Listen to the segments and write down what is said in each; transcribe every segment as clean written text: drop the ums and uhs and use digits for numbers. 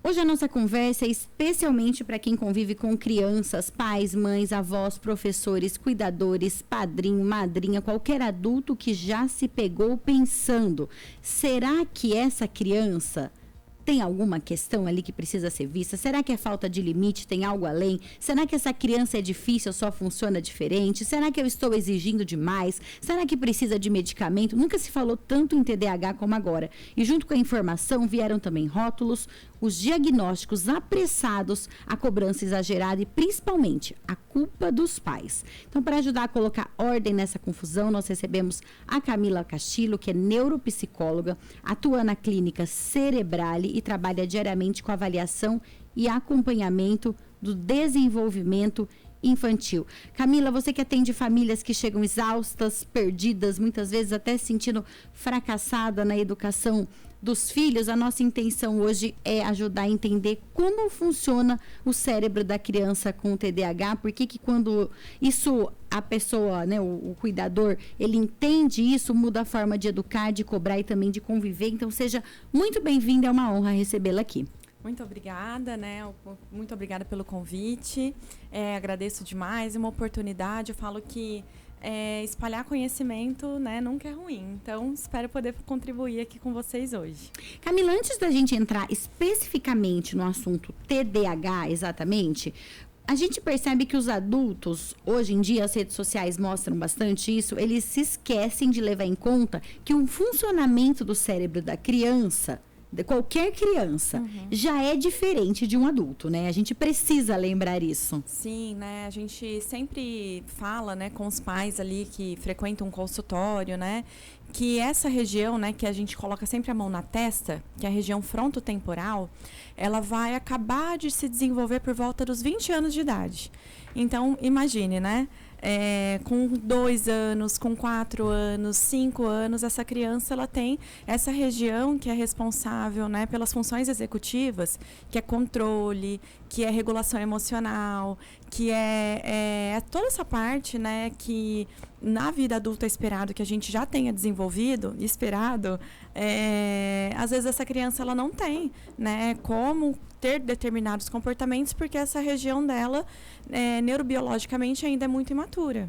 Hoje a nossa conversa é especialmente para quem convive com crianças, pais, mães, avós, professores, cuidadores, padrinho, madrinha, qualquer adulto que já se pegou pensando: será que essa criança tem alguma questão ali que precisa ser vista? Será que é falta de limite? Tem algo além? Será que essa criança é difícil, só funciona diferente? Será que eu estou exigindo demais? Será que precisa de medicamento? Nunca se falou tanto em TDAH como agora. E junto com a informação vieram também rótulos, os diagnósticos apressados, a cobrança exagerada e principalmente a culpa dos pais. Então, para ajudar a colocar ordem nessa confusão, nós recebemos a Camila Castillo, que é neuropsicóloga, atua na clínica Cerebrale e trabalha diariamente com avaliação e acompanhamento do desenvolvimento infantil. Camila, você que atende famílias que chegam exaustas, perdidas, muitas vezes até se sentindo fracassada na educação dos filhos, a nossa intenção hoje é ajudar a entender como funciona o cérebro da criança com TDAH, porque que quando isso, a pessoa, né, o cuidador, ele entende isso, muda a forma de educar, de cobrar e também de conviver. Então, seja muito bem-vinda, é uma honra recebê-la aqui. Muito obrigada, né? Muito obrigada pelo convite. Agradeço demais, é uma oportunidade. Eu falo que espalhar conhecimento, né, nunca é ruim. Então, espero poder contribuir aqui com vocês hoje. Camila, antes da gente entrar especificamente no assunto TDAH, exatamente, a gente percebe que os adultos, hoje em dia, as redes sociais mostram bastante isso, eles se esquecem de levar em conta que o funcionamento do cérebro da criança, de qualquer criança, já é diferente de um adulto, né? A gente precisa lembrar isso. Sim, né? A gente sempre fala, né, com os pais ali que frequentam um consultório, né, que essa região, né, que a gente coloca sempre a mão na testa, que é a região frontotemporal, ela vai acabar de se desenvolver por volta dos 20 anos de idade. Então, imagine, né? Com 2 anos, com 4 anos, 5 anos, essa criança ela tem essa região que é responsável, né, pelas funções executivas, que é controle, que é regulação emocional, que é toda essa parte, né, que na vida adulta é esperado que a gente já tenha desenvolvido, esperado, às vezes essa criança ela não tem, né, como ter determinados comportamentos, porque essa região dela, neurobiologicamente, ainda é muito imatura.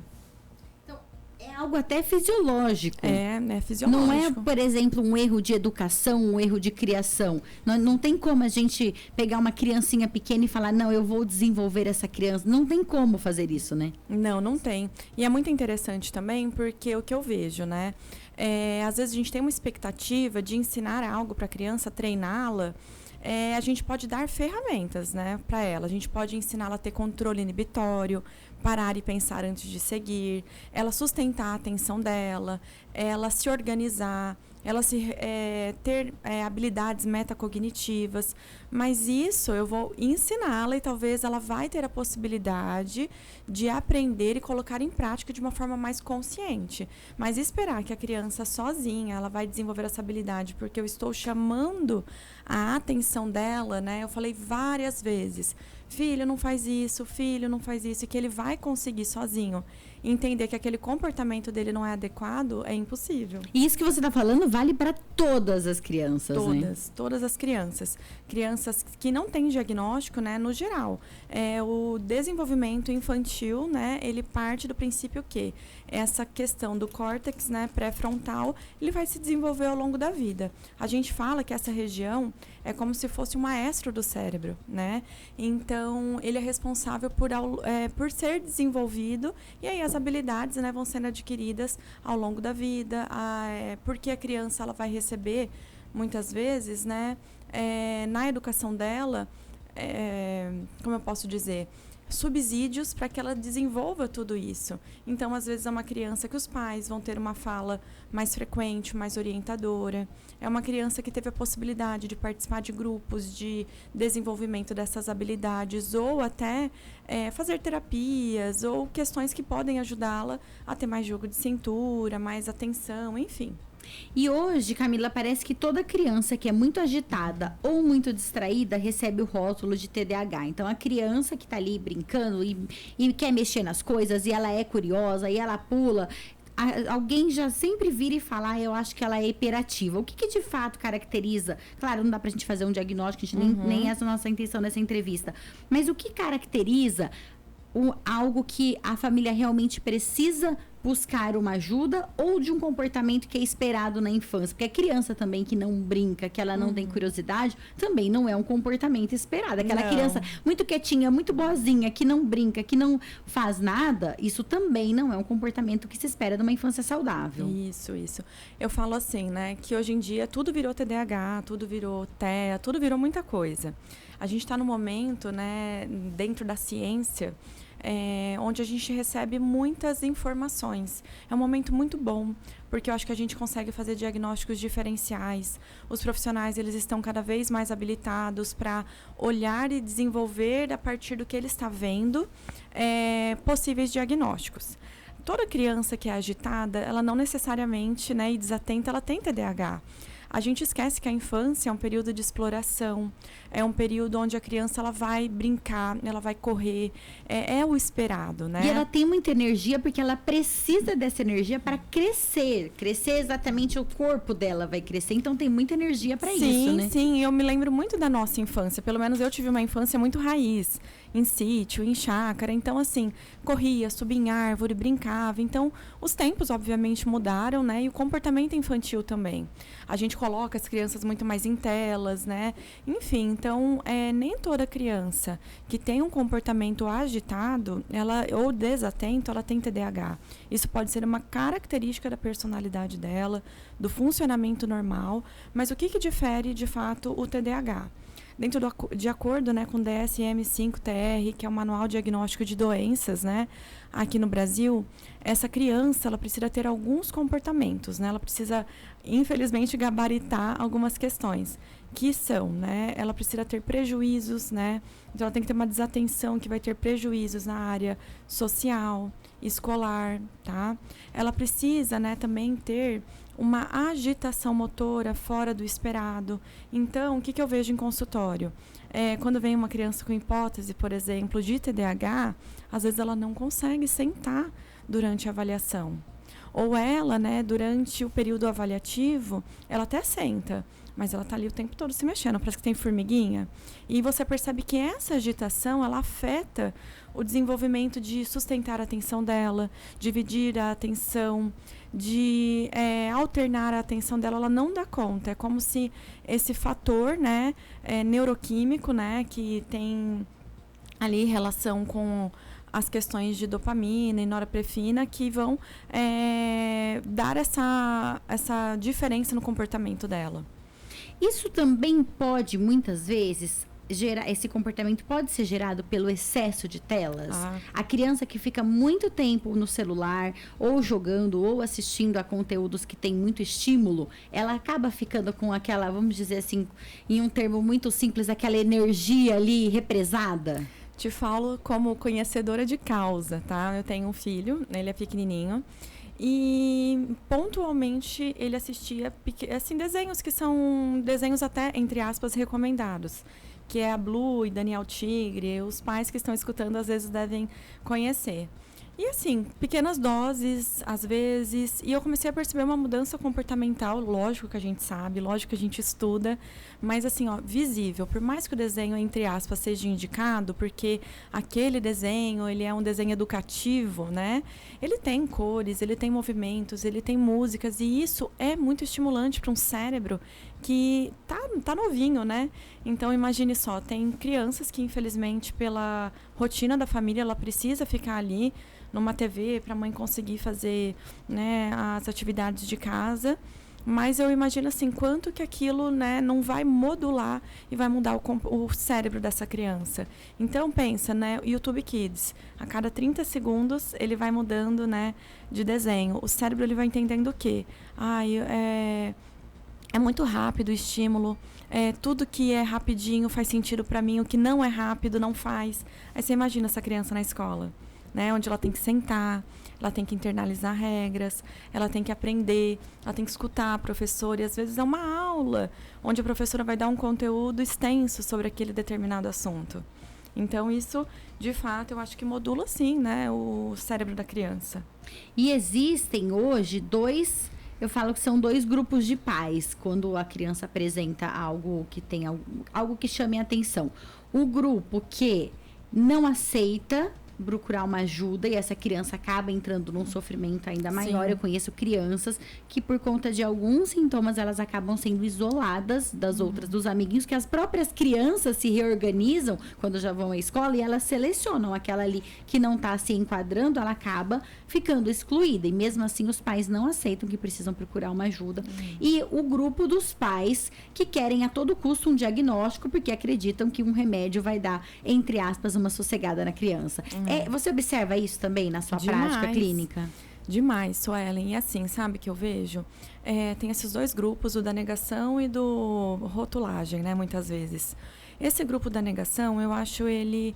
Então, é algo até fisiológico. É fisiológico. Não é, por exemplo, um erro de educação, um erro de criação. Não tem como a gente pegar uma criancinha pequena e falar, não, eu vou desenvolver essa criança. Não tem como fazer isso, né? Não tem. E é muito interessante também, porque o que eu vejo, né? Às vezes a gente tem uma expectativa de ensinar algo para a criança, treiná-la. A gente pode dar ferramentas, né, para ela. A gente pode ensiná-la a ter controle inibitório, parar e pensar antes de seguir, ela sustentar a atenção dela, ela se organizar, ela ter habilidades metacognitivas. Mas isso eu vou ensiná-la e talvez ela vai ter a possibilidade de aprender e colocar em prática de uma forma mais consciente. Mas esperar que a criança sozinha, ela vai desenvolver essa habilidade, porque eu estou chamando a atenção dela, né? Eu falei várias vezes, filho, não faz isso, e que ele vai conseguir sozinho entender que aquele comportamento dele não é adequado, é impossível. E isso que você está falando vale para todas as crianças, né? Todas as crianças. Crianças que não têm diagnóstico, né, no geral. O desenvolvimento infantil, né, ele parte do princípio que essa questão do córtex, né, pré-frontal, ele vai se desenvolver ao longo da vida. A gente fala que essa região é como se fosse um maestro do cérebro, né? Então, ele é responsável por ser desenvolvido, e aí as habilidades, né, vão sendo adquiridas ao longo da vida, porque a criança ela vai receber, muitas vezes, né, na educação dela, como eu posso dizer, subsídios para que ela desenvolva tudo isso. Então, às vezes, é uma criança que os pais vão ter uma fala mais frequente, mais orientadora. É uma criança que teve a possibilidade de participar de grupos de desenvolvimento dessas habilidades, ou até fazer terapias, ou questões que podem ajudá-la a ter mais jogo de cintura, mais atenção, enfim. E hoje, Camila, parece que toda criança que é muito agitada ou muito distraída recebe o rótulo de TDAH. Então, a criança que está ali brincando e quer mexer nas coisas, e ela é curiosa, e ela pula, alguém já sempre vira e fala, eu acho que ela é hiperativa. O que de fato caracteriza? Claro, não dá pra gente fazer um diagnóstico, a gente nem essa é a nossa intenção nessa entrevista. Mas o que caracteriza algo que a família realmente precisa buscar uma ajuda ou de um comportamento que é esperado na infância? Porque a criança também que não brinca, que ela não tem curiosidade, também não é um comportamento esperado. Aquela criança muito quietinha, muito boazinha, que não brinca, que não faz nada, isso também não é um comportamento que se espera de uma infância saudável. Isso. Eu falo assim, né, que hoje em dia tudo virou TDAH, tudo virou TEA, tudo virou muita coisa. A gente está no momento, né, dentro da ciência, onde a gente recebe muitas informações. É um momento muito bom, porque eu acho que a gente consegue fazer diagnósticos diferenciais. Os profissionais, eles estão cada vez mais habilitados para olhar e desenvolver, a partir do que ele está vendo, possíveis diagnósticos. Toda criança que é agitada, ela não necessariamente, né, e desatenta, ela tem TDAH. A gente esquece que a infância é um período de exploração, é um período onde a criança ela vai brincar, ela vai correr, é o esperado, né? E ela tem muita energia porque ela precisa dessa energia para crescer exatamente o corpo dela vai crescer, então tem muita energia para isso, né? Sim, eu me lembro muito da nossa infância, pelo menos eu tive uma infância muito raiz, em sítio, em chácara, então assim, corria, subia em árvore, brincava, então os tempos obviamente mudaram, né? E o comportamento infantil também. A gente coloca as crianças muito mais em telas, né? Enfim, então, nem toda criança que tem um comportamento agitado, ou desatento, ela tem TDAH. Isso pode ser uma característica da personalidade dela, do funcionamento normal, mas o que difere, de fato, o TDAH? De acordo, né, com o DSM-5-TR, que é o Manual Diagnóstico de Doenças, né, aqui no Brasil, essa criança ela precisa ter alguns comportamentos, né, ela precisa, infelizmente, gabaritar algumas questões, que são, né, ela precisa ter prejuízos, né, então ela tem que ter uma desatenção que vai ter prejuízos na área social, escolar, tá? Ela precisa, né, também ter uma agitação motora fora do esperado. Então, o que eu vejo em consultório? Quando vem uma criança com hipótese, por exemplo, de TDAH, às vezes ela não consegue sentar durante a avaliação. Ou ela, né, durante o período avaliativo, ela até senta, mas ela está ali o tempo todo se mexendo, parece que tem formiguinha. E você percebe que essa agitação, ela afeta o desenvolvimento de sustentar a atenção dela, dividir a atenção, de alternar a atenção dela, ela não dá conta. É como se esse fator, né, neuroquímico, né, que tem ali relação com as questões de dopamina e norepinefrina que vão dar essa diferença no comportamento dela. Isso também pode, muitas vezes, esse comportamento pode ser gerado pelo excesso de telas. A criança que fica muito tempo no celular, ou jogando, ou assistindo a conteúdos que tem muito estímulo, ela acaba ficando com aquela, vamos dizer assim, em um termo muito simples, aquela energia ali represada. Te falo como conhecedora de causa, tá? Eu tenho um filho, ele é pequenininho. E pontualmente ele assistia assim, desenhos que são desenhos até, entre aspas, recomendados, que é a Blue e Daniel Tigre. Os pais que estão escutando às vezes devem conhecer. E assim, pequenas doses, às vezes, e eu comecei a perceber uma mudança comportamental, lógico que a gente sabe, lógico que a gente estuda, mas assim, ó, visível. Por mais que o desenho, entre aspas, seja indicado, porque aquele desenho, ele é um desenho educativo, né? Ele tem cores, ele tem movimentos, ele tem músicas, e isso é muito estimulante para um cérebro que tá novinho, né? Então, imagine só, tem crianças que, infelizmente, pela rotina da família, ela precisa ficar ali numa TV para a mãe conseguir fazer, né, as atividades de casa. Mas eu imagino assim, quanto que aquilo, né, não vai modular e vai mudar o cérebro dessa criança. Então, pensa, né, YouTube Kids, a cada 30 segundos ele vai mudando, né, de desenho. O cérebro ele vai entendendo o quê? É muito rápido o estímulo, tudo que é rapidinho faz sentido para mim, o que não é rápido não faz. Aí você imagina essa criança na escola, né, onde ela tem que sentar, ela tem que internalizar regras, ela tem que aprender, ela tem que escutar a professora, e às vezes é uma aula onde a professora vai dar um conteúdo extenso sobre aquele determinado assunto. Então, isso, de fato, eu acho que modula, sim, né, o cérebro da criança. E existem hoje eu falo que são 2 grupos de pais quando a criança apresenta algo que tem algo que chame a atenção. O grupo que não aceita procurar uma ajuda e essa criança acaba entrando num sofrimento ainda maior. Sim. Eu conheço crianças que por conta de alguns sintomas elas acabam sendo isoladas das outras, dos amiguinhos, que as próprias crianças se reorganizam quando já vão à escola e elas selecionam aquela ali que não está se enquadrando, ela acaba ficando excluída e mesmo assim os pais não aceitam que precisam procurar uma ajuda. E o grupo dos pais que querem a todo custo um diagnóstico porque acreditam que um remédio vai dar, entre aspas, uma sossegada na criança. Você observa isso também na sua prática clínica? Demais, Suelen. E assim, sabe que eu vejo? Tem esses 2 grupos, o da negação e do rotulagem, né? Muitas vezes. Esse grupo da negação, eu acho ele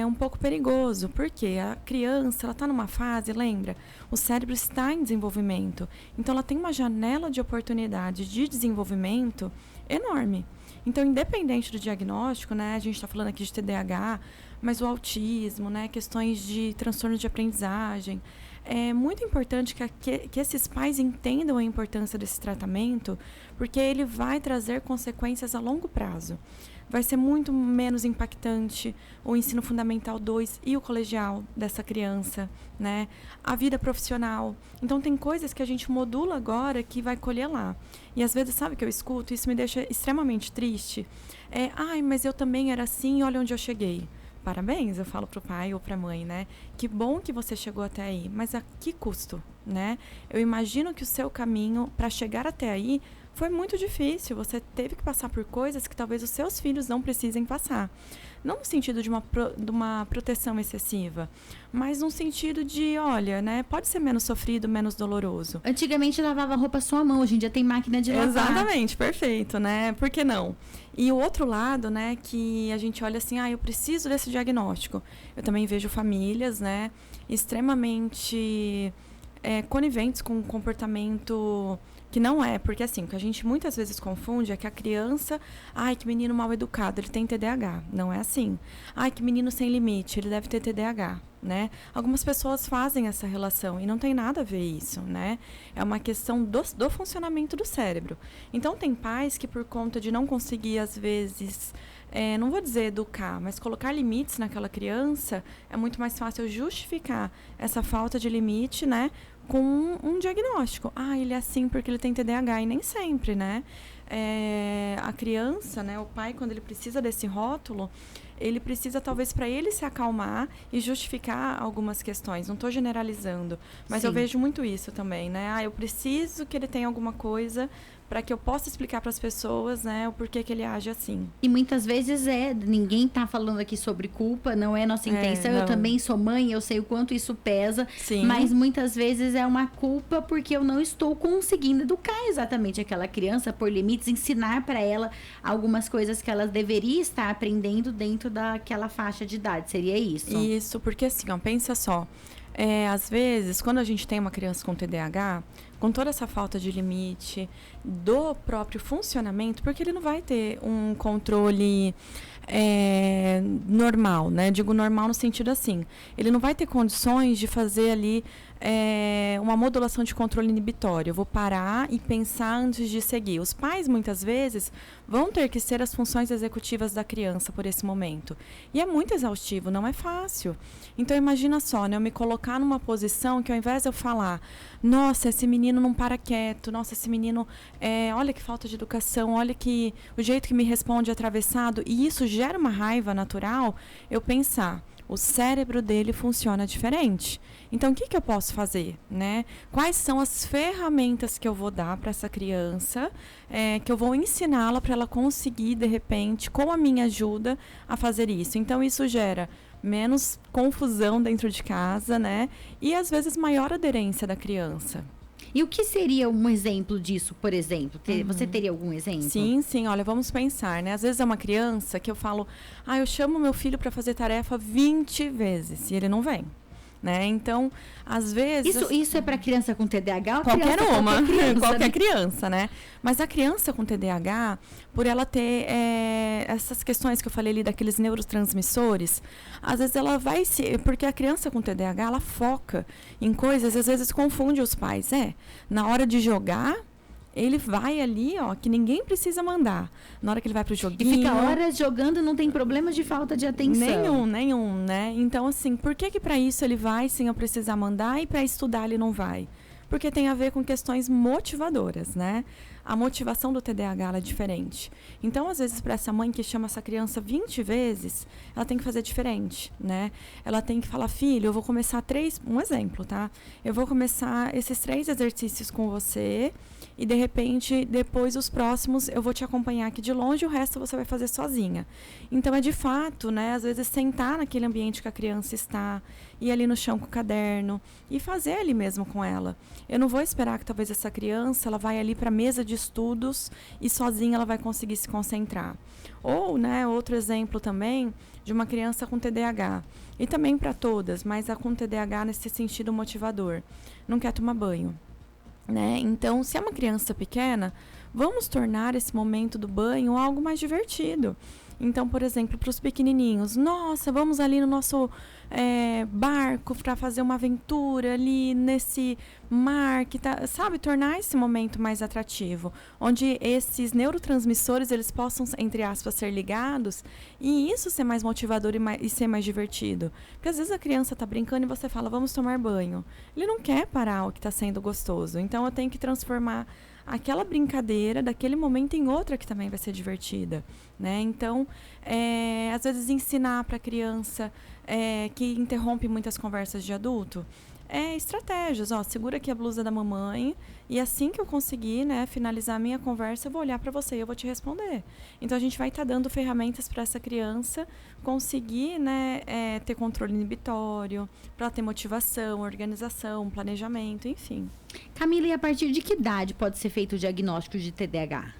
um pouco perigoso, porque a criança, ela está numa fase, lembra? O cérebro está em desenvolvimento. Então, ela tem uma janela de oportunidade de desenvolvimento enorme. Então, independente do diagnóstico, né? A gente está falando aqui de TDAH, mas o autismo, né? Questões de transtorno de aprendizagem. É muito importante que esses pais entendam a importância desse tratamento, porque ele vai trazer consequências a longo prazo. Vai ser muito menos impactante o ensino fundamental 2 e o colegial dessa criança, né? A vida profissional. Então, tem coisas que a gente modula agora que vai colher lá. E, às vezes, sabe o que eu escuto? Isso me deixa extremamente triste. Mas eu também era assim, olha onde eu cheguei. Parabéns, eu falo para o pai ou para a mãe, né? Que bom que você chegou até aí, mas a que custo, né? Eu imagino que o seu caminho para chegar até aí foi muito difícil. Você teve que passar por coisas que talvez os seus filhos não precisem passar. Não no sentido de uma proteção excessiva, mas no sentido de, olha, né? Pode ser menos sofrido, menos doloroso. Antigamente lavava a roupa só à mão, hoje em dia tem máquina de lavar. Exatamente, perfeito, né? Por que não? E o outro lado, né, que a gente olha assim, eu preciso desse diagnóstico. Eu também vejo famílias, né, extremamente coniventes com um comportamento que não é, porque assim, o que a gente muitas vezes confunde é que a criança, que menino mal educado, ele tem TDAH. Não é assim. Que menino sem limite, ele deve ter TDAH, né? Algumas pessoas fazem essa relação e não tem nada a ver isso, né? É uma questão do funcionamento do cérebro. Então, tem pais que por conta de não conseguir, às vezes, não vou dizer educar, mas colocar limites naquela criança, é muito mais fácil justificar essa falta de limite, né? Com um diagnóstico. Ele é assim porque ele tem TDAH, e nem sempre, né? A criança, né? O pai, quando ele precisa desse rótulo, ele precisa, talvez, para ele se acalmar e justificar algumas questões. Não estou generalizando, mas Sim. eu vejo muito isso também, né? Eu preciso que ele tenha alguma coisa para que eu possa explicar para as pessoas, né, o porquê que ele age assim. E muitas vezes ninguém está falando aqui sobre culpa, não é nossa intenção. Eu também sou mãe, eu sei o quanto isso pesa. Sim. Mas muitas vezes é uma culpa porque eu não estou conseguindo educar exatamente aquela criança por limites, ensinar para ela algumas coisas que ela deveria estar aprendendo dentro daquela faixa de idade. Seria isso? Isso, porque assim, pensa só. Às vezes, quando a gente tem uma criança com TDAH, com toda essa falta de limite do próprio funcionamento, porque ele não vai ter um controle normal, né? Digo normal no sentido assim, ele não vai ter condições de fazer ali uma modulação de controle inibitório. Eu vou parar e pensar antes de seguir. Os pais, muitas vezes, vão ter que ser as funções executivas da criança por esse momento. E é muito exaustivo, não é fácil. Então, imagina só, né? Eu me colocar numa posição que ao invés de eu falar, nossa, esse menino não para quieto, nossa, esse menino, olha que falta de educação, olha que o jeito que me responde é atravessado, e isso gera uma raiva natural, eu pensar, o cérebro dele funciona diferente. Então, o que eu posso fazer, né? Quais são as ferramentas que eu vou dar para essa criança, que eu vou ensiná-la para ela conseguir, de repente, com a minha ajuda, a fazer isso. Então, isso gera menos confusão dentro de casa, né? E, às vezes, maior aderência da criança. E o que seria um exemplo disso, por exemplo? Você teria algum exemplo? Sim. Olha, vamos pensar, né? Às vezes é uma criança que eu falo, eu chamo meu filho para fazer tarefa 20 vezes e ele não vem. né? Então, às vezes... Isso é para criança com TDAH ou qualquer criança, uma, qualquer né? criança, né? Mas a criança com TDAH, por ela ter essas questões que eu falei ali daqueles neurotransmissores, às vezes ela vai se... Porque a criança com TDAH, ela foca em coisas, às vezes confunde os pais. Na hora de jogar, ele vai ali, ó, que ninguém precisa mandar. Na hora que ele vai pro joguinho... E fica horas jogando, não tem problema de falta de atenção. Nenhum, né? Então, assim, por que para isso ele vai sem eu precisar mandar e para estudar ele não vai? Porque tem a ver com questões motivadoras, né? A motivação do TDAH ela é diferente. Então, às vezes, para essa mãe que chama essa criança 20 vezes, ela tem que fazer diferente, né? Ela tem que falar, filho, eu vou começar um exemplo, tá? Eu vou começar esses 3 exercícios com você e, de repente, depois os próximos eu vou te acompanhar aqui de longe e o resto você vai fazer sozinha. Então, é de fato, né? Às vezes, sentar naquele ambiente que a criança está, ir ali no chão com o caderno e fazer ali mesmo com ela. Eu não vou esperar que talvez essa criança ela vai ali para a mesa de estudos e sozinha ela vai conseguir se concentrar. Ou, né, outro exemplo também de uma criança com TDAH. E também para todas, mas a com TDAH nesse sentido motivador. Não quer tomar banho, né? Então, se é uma criança pequena, vamos tornar esse momento do banho algo mais divertido. Então, por exemplo, para os pequenininhos, nossa, vamos ali no nosso barco para fazer uma aventura ali nesse mar, que tá, sabe, tornar esse momento mais atrativo, onde esses neurotransmissores eles possam, entre aspas, ser ligados e isso ser mais motivador e ser mais divertido. Porque às vezes a criança está brincando e você fala, vamos tomar banho. Ele não quer parar o que está sendo gostoso, então eu tenho que transformar aquela brincadeira daquele momento em outra que também vai ser divertida, né? Então, às vezes ensinar para a criança que interrompe muitas conversas de adulto, estratégias, segura aqui a blusa da mamãe e assim que eu conseguir, né, finalizar a minha conversa, eu vou olhar para você e eu vou te responder. Então, a gente vai estar dando ferramentas para essa criança conseguir, né, ter controle inibitório, para ter motivação, organização, planejamento, enfim. Camila, e a partir de que idade pode ser feito o diagnóstico de TDAH?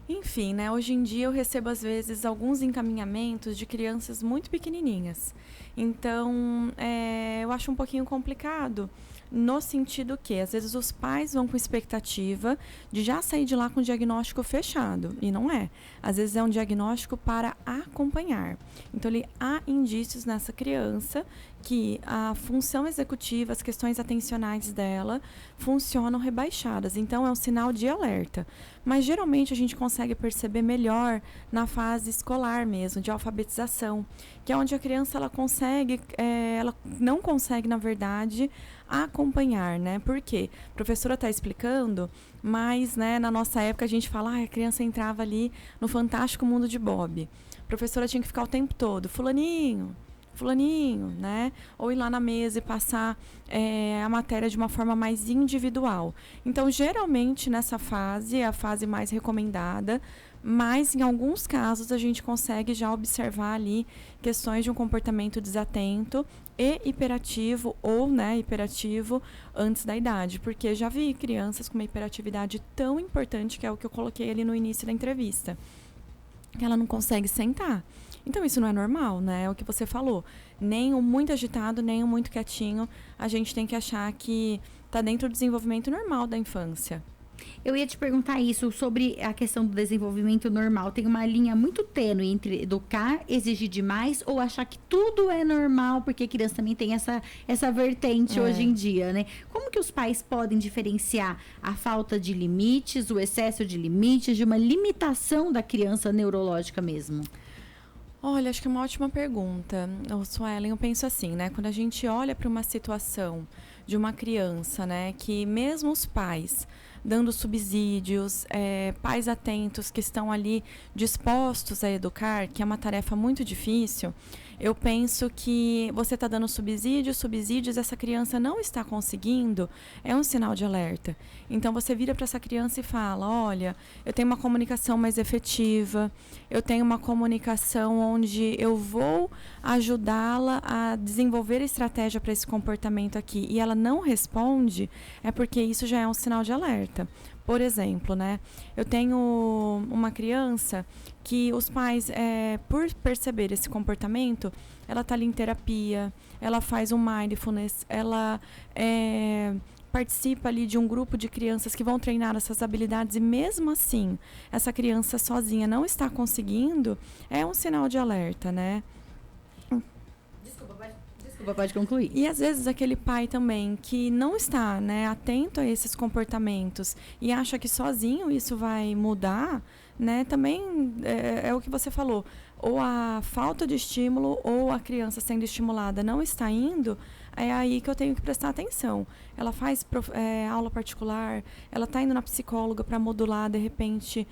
Enfim, né, hoje em dia eu recebo às vezes alguns encaminhamentos de crianças muito pequenininhas. Então, eu acho um pouquinho complicado, no sentido que, às vezes, os pais vão com expectativa de já sair de lá com o diagnóstico fechado, e não é. Às vezes, é um diagnóstico para acompanhar. Então, há indícios nessa criança que a função executiva, as questões atencionais dela funcionam rebaixadas. Então, é um sinal de alerta. Mas, geralmente, a gente consegue perceber melhor na fase escolar mesmo, de alfabetização, que é onde a criança ela não consegue, na verdade, acompanhar, né? Por quê? A professora está explicando, mas, né, na nossa época a gente fala, a criança entrava ali no fantástico mundo de Bob. A professora tinha que ficar o tempo todo, fulaninho, né? Ou ir lá na mesa e passar a matéria de uma forma mais individual. Então, geralmente, nessa fase, é a fase mais recomendada, mas, em alguns casos, a gente consegue já observar ali questões de um comportamento desatento e hiperativo ou, né, hiperativo antes da idade. Porque já vi crianças com uma hiperatividade tão importante, que é o que eu coloquei ali no início da entrevista, que ela não consegue sentar. Então, isso não é normal, né? É o que você falou. Nem o muito agitado, nem o muito quietinho. A gente tem que achar que está dentro do desenvolvimento normal da infância. Eu ia te perguntar isso sobre a questão do desenvolvimento normal. Tem uma linha muito tênue entre educar, exigir demais ou achar que tudo é normal, porque a criança também tem essa vertente hoje em dia, né? Como que os pais podem diferenciar a falta de limites, o excesso de limites, de uma limitação da criança neurológica mesmo? Olha, acho que é uma ótima pergunta, Suelen. Eu penso assim, né? Quando a gente olha para uma situação de uma criança, né, que mesmo os pais dando subsídios, pais atentos que estão ali dispostos a educar, que é uma tarefa muito difícil, eu penso que você está dando subsídios, essa criança não está conseguindo, é um sinal de alerta. Então, você vira para essa criança e fala, olha, eu tenho uma comunicação mais efetiva, eu tenho uma comunicação onde eu vou ajudá-la a desenvolver estratégia para esse comportamento aqui, e ela não responde, é porque isso já é um sinal de alerta. Por exemplo, né? Eu tenho uma criança que os pais, por perceber esse comportamento, ela está ali em terapia, ela faz um mindfulness, ela participa ali de um grupo de crianças que vão treinar essas habilidades e mesmo assim, essa criança sozinha não está conseguindo, é um sinal de alerta, né? Desculpa, pode concluir. E às vezes aquele pai também que não está, né, atento a esses comportamentos e acha que sozinho isso vai mudar, né, também é o que você falou, ou a falta de estímulo ou a criança sendo estimulada não está indo, é aí que eu tenho que prestar atenção. Ela faz aula particular, ela está indo na psicóloga para modular, de repente,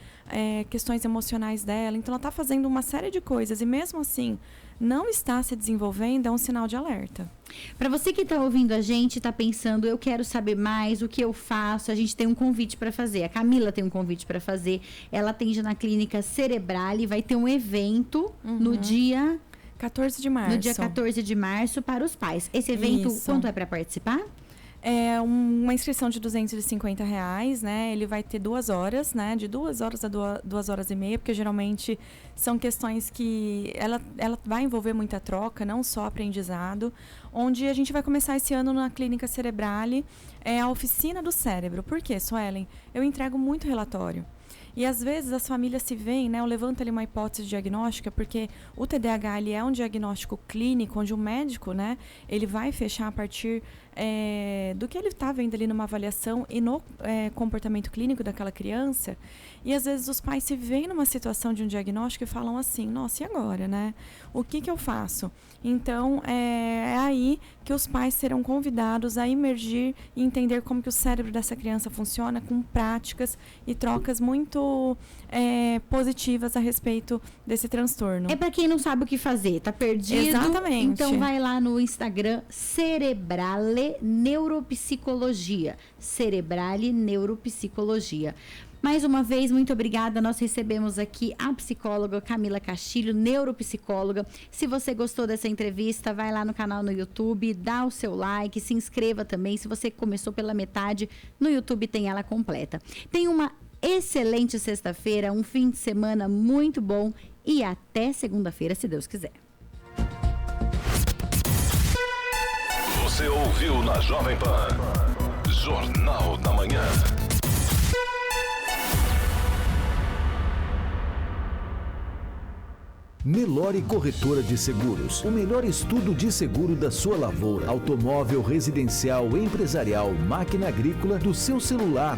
questões emocionais dela. Então, ela está fazendo uma série de coisas e, mesmo assim, não está se desenvolvendo, é um sinal de alerta. Para você que está ouvindo a gente, está pensando, eu quero saber mais, o que eu faço, a gente tem um convite para fazer. A Camila tem um convite para fazer. Ela atende na clínica Cerebrale, vai ter um evento no dia... 14 de março. No dia 14 de março para os pais. Esse evento, quanto é para participar? É uma inscrição de R$250, né? Ele vai ter 2 horas, né? De 2 horas a 2 horas e meia, porque geralmente são questões que ela vai envolver muita troca, não só aprendizado. Onde a gente vai começar esse ano na Clínica Cerebrale, a oficina do cérebro. Por quê, Suelen? Eu entrego muito relatório. E às vezes as famílias se veem, né? Eu levanto ali uma hipótese diagnóstica, porque o TDAH ele é um diagnóstico clínico, onde o médico, né? Ele vai fechar a partir do que ele está vendo ali numa avaliação e no comportamento clínico daquela criança. E às vezes os pais se veem numa situação de um diagnóstico e falam assim, nossa, e agora, né? O que eu faço? Então, é aí que os pais serão convidados a emergir e entender como que o cérebro dessa criança funciona, com práticas e trocas muito positivas a respeito desse transtorno. É para quem não sabe o que fazer, tá perdido? Exatamente. Então vai lá no Instagram Cerebrale Neuropsicologia. Cerebrale Neuropsicologia. Mais uma vez, muito obrigada. Nós recebemos aqui a psicóloga Camila Castilho, neuropsicóloga. Se você gostou dessa entrevista, vai lá no canal no YouTube, dá o seu like, se inscreva também. Se você começou pela metade, no YouTube tem ela completa. Tenha uma excelente sexta-feira, um fim de semana muito bom e até segunda-feira, se Deus quiser. Você ouviu na Jovem Pan Jornal da Manhã. Nelore Corretora de Seguros, o melhor estudo de seguro da sua lavoura, automóvel, residencial, empresarial, máquina agrícola, do seu celular,